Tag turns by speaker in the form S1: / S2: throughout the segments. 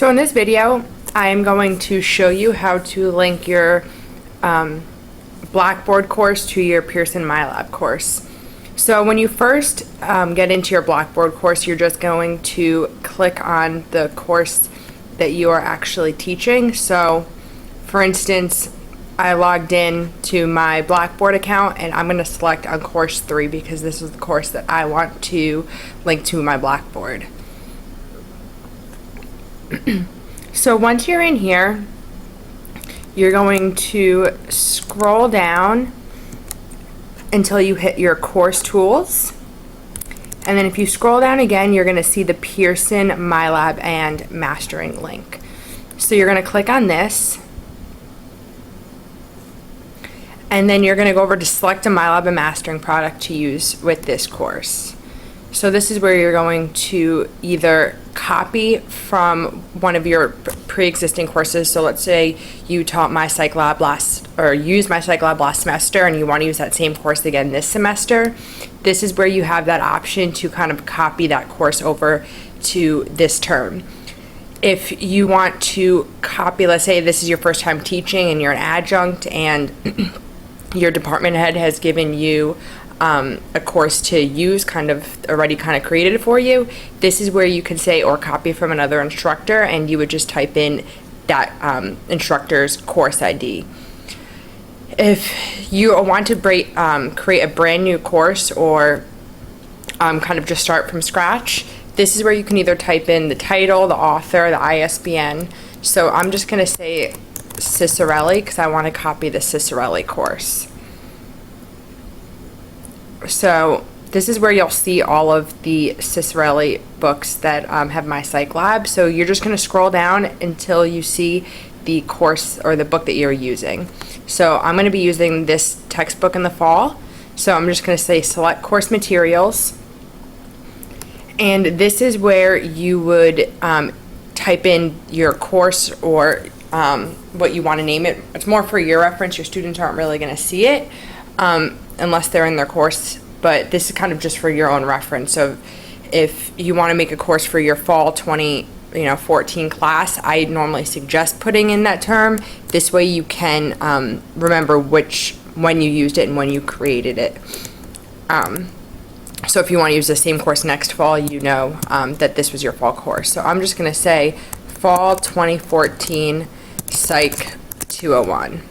S1: So in this video, I am going to show you how to link your BlackBoard course to your Pearson MyLab course. So when you first get into your BlackBoard course, you're just going to click on the course that you are actually teaching. So for instance, I logged in to my BlackBoard account and I'm going to select on course 3 because this is the course that I want to link to my BlackBoard. So once you're in here, you're going to scroll down until you hit your course tools. And then if you scroll down again, you're going to see the Pearson MyLab and Mastering link. So you're going to click on this. And then you're going to go over to select a MyLab and Mastering product to use with this course. So this is where you're going to either copy from one of your pre-existing courses. So let's say you taught MyLab used MyLab last semester and you want to use that same course again this semester. This is where you have that option to kind of copy that course over to this term. If you want to copy, let's say this is your first time teaching and you're an adjunct and your department head has given you a course to use, already created for you, this is where you can say or copy from another instructor, and you would just type in that instructor's course ID. If you want to create a brand new course or just start from scratch, this is where you can either type in the title, the author, the ISBN. So I'm just going to say Cicerelli because I want to copy the Cicerelli course. So this is where you'll see all of the Cicerelli books that have MyLab. So you're just going to scroll down until you see the course or the book that you're using. So I'm going to be using this textbook in the fall. So I'm just going to say select course materials. And this is where you would type in your course or what you want to name it. It's more for your reference. Your students aren't really going to see it unless they're in their course, but this is kind of just for your own reference. So if you want to make a course for your fall 2014 class, I normally suggest putting in that term. This way you can remember when you used it and when you created it. So if you want to use the same course next fall, you know that this was your fall course. So I'm just going to say fall 2014 Psych 201.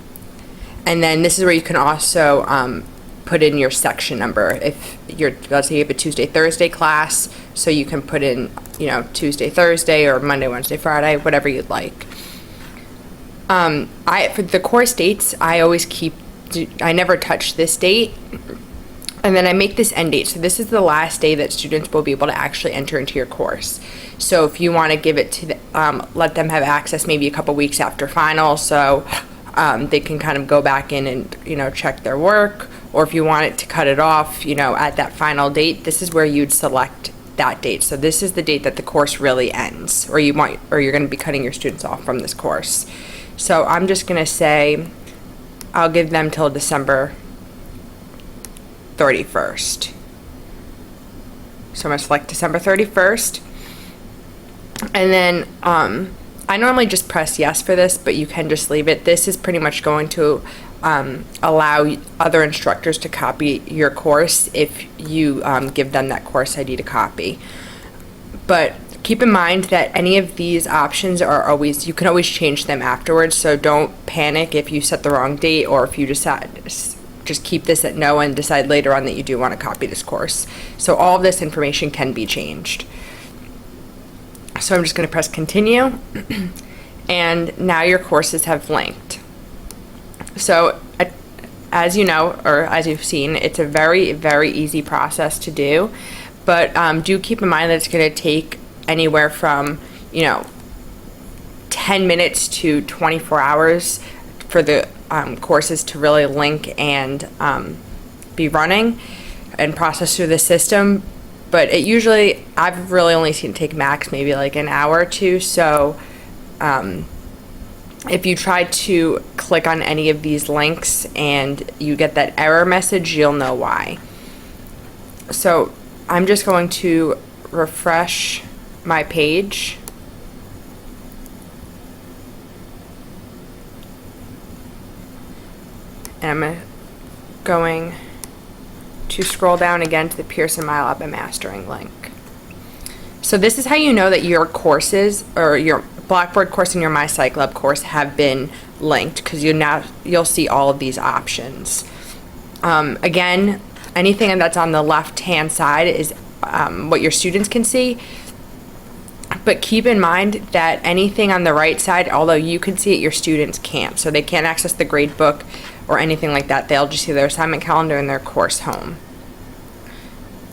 S1: And then this is where you can also put in your section number. If let's say you have a Tuesday, Thursday class, so you can put in, Tuesday, Thursday, or Monday, Wednesday, Friday, whatever you'd like. For the course dates, I never touch this date. And then I make this end date. So this is the last day that students will be able to actually enter into your course. So if you want to give it to let them have access maybe a couple weeks after finals, so they can kind of go back in and check their work, or if you want it to cut it off at that final date, this is where you'd select that date. So this is the date that the course really ends, or you're going to be cutting your students off from this course. So I'm just going to say I'll give them till December 31st. So I'm going to select December 31st, and then I normally just press yes for this, but you can just leave it. This is pretty much going to allow other instructors to copy your course if you give them that course ID to copy. But keep in mind that any of these options you can always change them afterwards, so don't panic if you set the wrong date, or if you decide, just keep this at no and decide later on that you do want to copy this course. So all of this information can be changed. So I'm just going to press continue, and now your courses have linked. So as you know, or as you've seen, it's a very, very easy process to do, but do keep in mind that it's going to take anywhere from 10 minutes to 24 hours for the courses to really link and be running and process through the system. But I've really only seen it take max maybe like an hour or two. So if you try to click on any of these links and you get that error message, you'll know why. So I'm just going to refresh my page. And I'm going to scroll down again to the Pearson MyLab and Mastering link. So this is how you know that your courses, or your Blackboard course and your MyLab course, have been linked, because you'll see all of these options. Again, anything that's on the left-hand side is what your students can see. But keep in mind that anything on the right side, although you can see it, your students can't. So they can't access the grade book or anything like that. They'll just see their assignment calendar and their course home.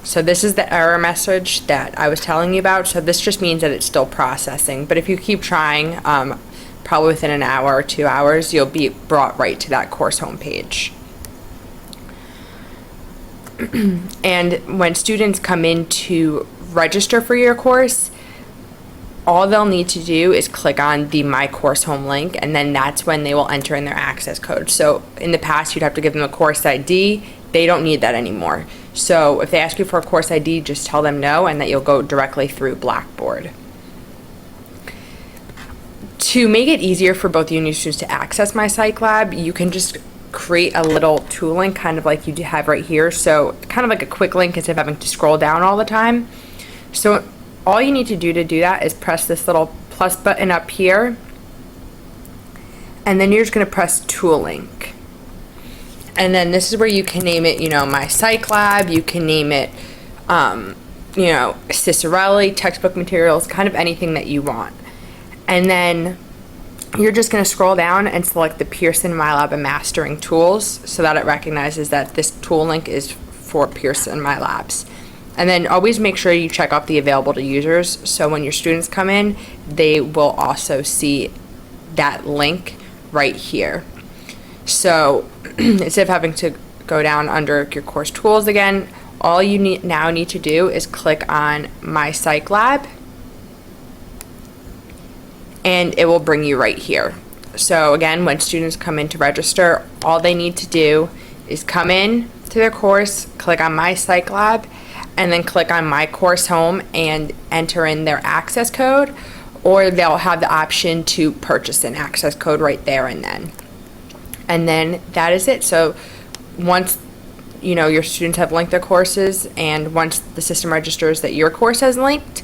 S1: So this is the error message that I was telling you about. So this just means that it's still processing. But if you keep trying, probably within an hour or 2 hours, you'll be brought right to that course homepage. And when students come in to register for your course, all they'll need to do is click on the My Course Home link, and then that's when they will enter in their access code. So in the past, you'd have to give them a course ID. They don't need that anymore. So if they ask you for a course ID, just tell them no, and that you'll go directly through Blackboard. To make it easier for both you and your students to access MyLab, you can just create a little tool link, kind of like you have right here. So kind of like a quick link instead of having to scroll down all the time. So all you need to do that is press this little plus button up here, and then you're just going to press tool link. And then this is where you can name it, MyLab. You can name it, Cicerelli, textbook materials, kind of anything that you want. And then you're just going to scroll down and select the Pearson MyLab and Mastering tools, so that it recognizes that this tool link is for Pearson MyLabs. And then always make sure you check off the available to users, so when your students come in, they will also see that link right here. So instead of having to go down under your course tools again, all you now need to do is click on MyLab, and it will bring you right here. So again, when students come in to register, all they need to do is come in to their course, click on MyLab, and then click on My Course Home and enter in their access code, or they'll have the option to purchase an access code right there and then. And then that is it. So once your students have linked their courses, and once the system registers that your course has linked,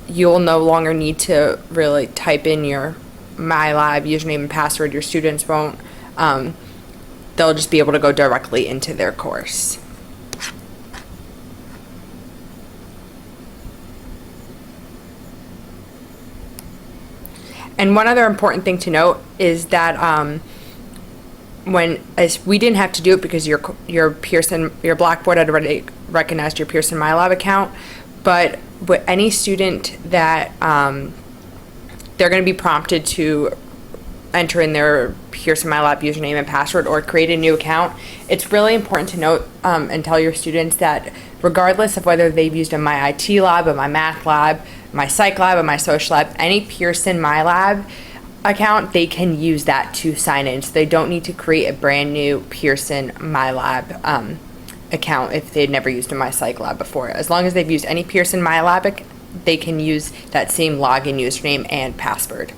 S1: you'll no longer need to really type in your MyLab username and password. Your students won't. They'll just be able to go directly into their course. And one other important thing to note is that as we didn't have to do it because your Blackboard had already recognized your Pearson MyLab account, but with any student that they're going to be prompted to enter in their Pearson MyLab username and password or create a new account, it's really important to note and tell your students that regardless of whether they've used a My IT Lab, a My Math Lab, My Psych Lab, or My Social Lab, any Pearson MyLab account, they can use that to sign in. So they don't need to create a brand new Pearson MyLab account if they've never used a My Psych Lab before. As long as they've used any Pearson MyLab, they can use that same login username and password.